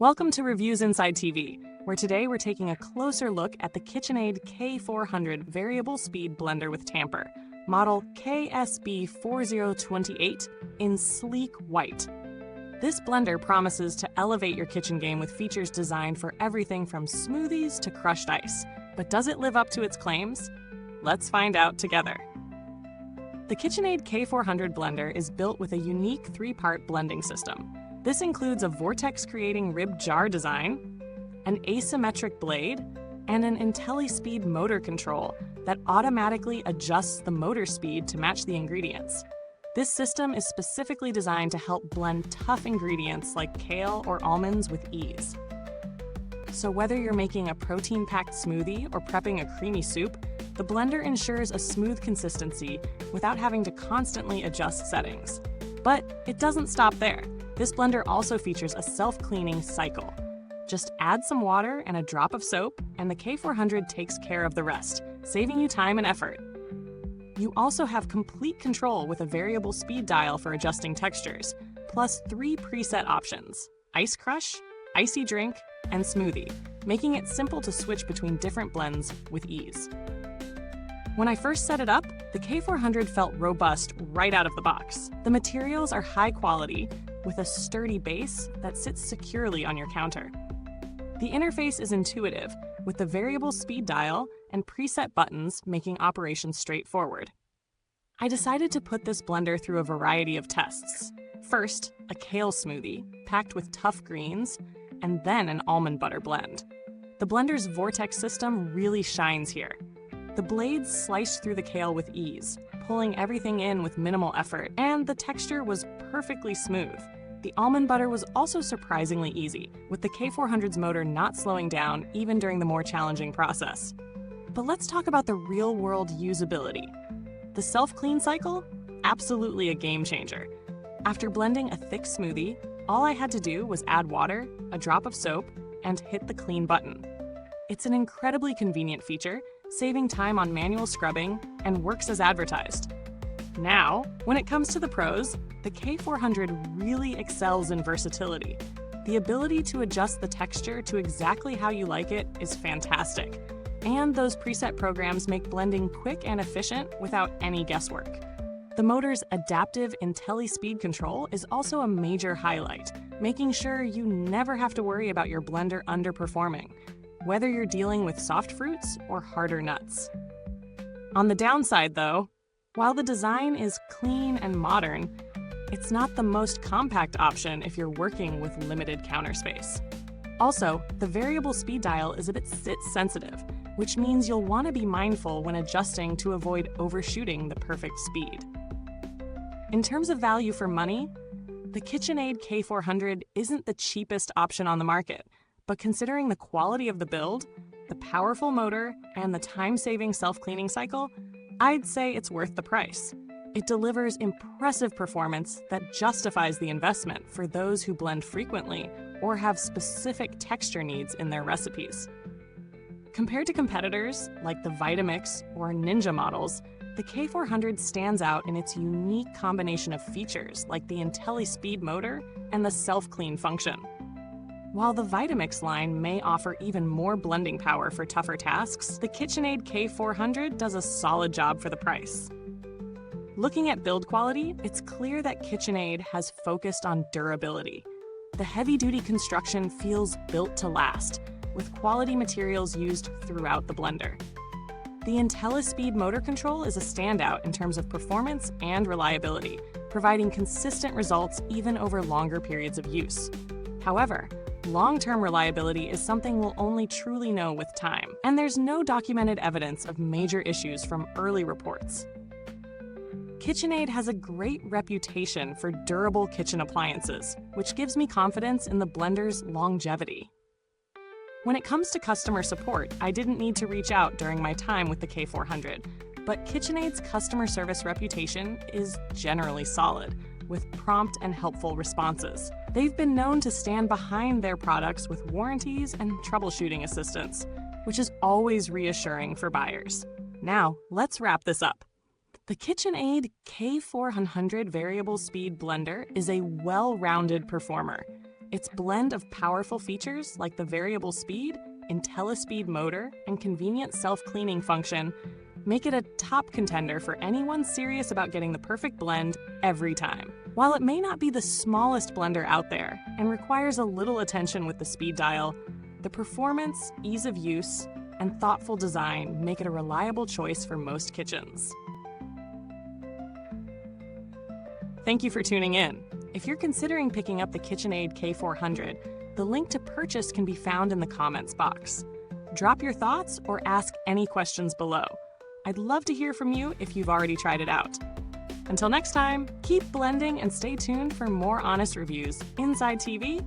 Welcome to Reviewsinsidetv, where today we're taking a closer look at the KitchenAid K400 Variable Speed Blender with Tamper, model KSB4028 in sleek white. This blender promises to elevate your kitchen game with features designed for everything from smoothies to crushed ice. But does it live up to its claims? Let's find out together. The KitchenAid K400 blender is built with a unique three-part blending system. This includes a vortex-creating rib jar design, an asymmetric blade, and an Intelli-Speed Motor Control that automatically adjusts the motor speed to match the ingredients. This system is specifically designed to help blend tough ingredients like kale or almonds with ease. So whether you're making a protein-packed smoothie or prepping a creamy soup, the blender ensures a smooth consistency without having to constantly adjust settings. But it doesn't stop there. This blender also features a self-cleaning cycle. Just add some water and a drop of soap, and the K400 takes care of the rest, saving you time and effort. You also have complete control with a variable speed dial for adjusting textures, plus 3 preset options: Ice Crush, Icy Drink, and Smoothie, making it simple to switch between different blends with ease. When I first set it up, the K400 felt robust right out of the box. The materials are high quality, with a sturdy base that sits securely on your counter. The interface is intuitive, with the variable speed dial and preset buttons making operations straightforward. I decided to put this blender through a variety of tests. First, a kale smoothie, packed with tough greens, and then an almond butter blend. The blender's vortex system really shines here. The blades sliced through the kale with ease, pulling everything in with minimal effort, and the texture was perfectly smooth. The almond butter was also surprisingly easy, with the K400's motor not slowing down even during the more challenging process. But let's talk about the real-world usability. The self-clean cycle? Absolutely a game changer. After blending a thick smoothie, all I had to do was add water, a drop of soap, and hit the clean button. It's an incredibly convenient feature, saving time on manual scrubbing, and works as advertised. Now, when it comes to the pros, the K400 really excels in versatility. The ability to adjust the texture to exactly how you like it is fantastic. And those preset programs make blending quick and efficient without any guesswork. The motor's adaptive Intelli-Speed Control is also a major highlight, making sure you never have to worry about your blender underperforming, whether you're dealing with soft fruits or harder nuts. On the downside, though, while the design is clean and modern, it's not the most compact option if you're working with limited counter space. Also, the variable speed dial is a bit sit-sensitive, which means you'll want to be mindful when adjusting to avoid overshooting the perfect speed. In terms of value for money, the KitchenAid K400 isn't the cheapest option on the market, but considering the quality of the build, the powerful motor, and the time-saving self-cleaning cycle, I'd say it's worth the price. It delivers impressive performance that justifies the investment for those who blend frequently or have specific texture needs in their recipes. Compared to competitors like the Vitamix or Ninja models, the K400 stands out in its unique combination of features like the Intelli-Speed motor and the self-clean function. While the Vitamix line may offer even more blending power for tougher tasks, the KitchenAid K400 does a solid job for the price. Looking at build quality, it's clear that KitchenAid has focused on durability. The heavy-duty construction feels built to last, with quality materials used throughout the blender. The Intelli-Speed Motor Control is a standout in terms of performance and reliability, providing consistent results even over longer periods of use. However, long-term reliability is something we'll only truly know with time, and there's no documented evidence of major issues from early reports. KitchenAid has a great reputation for durable kitchen appliances, which gives me confidence in the blender's longevity. When it comes to customer support, I didn't need to reach out during my time with the K400, but KitchenAid's customer service reputation is generally solid, with prompt and helpful responses. They've been known to stand behind their products with warranties and troubleshooting assistance, which is always reassuring for buyers. Now, let's wrap this up. The KitchenAid K400 Variable Speed Blender is a well-rounded performer. Its blend of powerful features like the variable speed, Intelli-Speed Motor, and convenient self-cleaning function make it a top contender for anyone serious about getting the perfect blend every time. While it may not be the smallest blender out there and requires a little attention with the speed dial, the performance, ease of use, and thoughtful design make it a reliable choice for most kitchens. Thank you for tuning in. If you're considering picking up the KitchenAid K400, the link to purchase can be found in the comments box. Drop your thoughts or ask any questions below. I'd love to hear from you if you've already tried it out. Until next time, keep blending and stay tuned for more honest reviews inside TV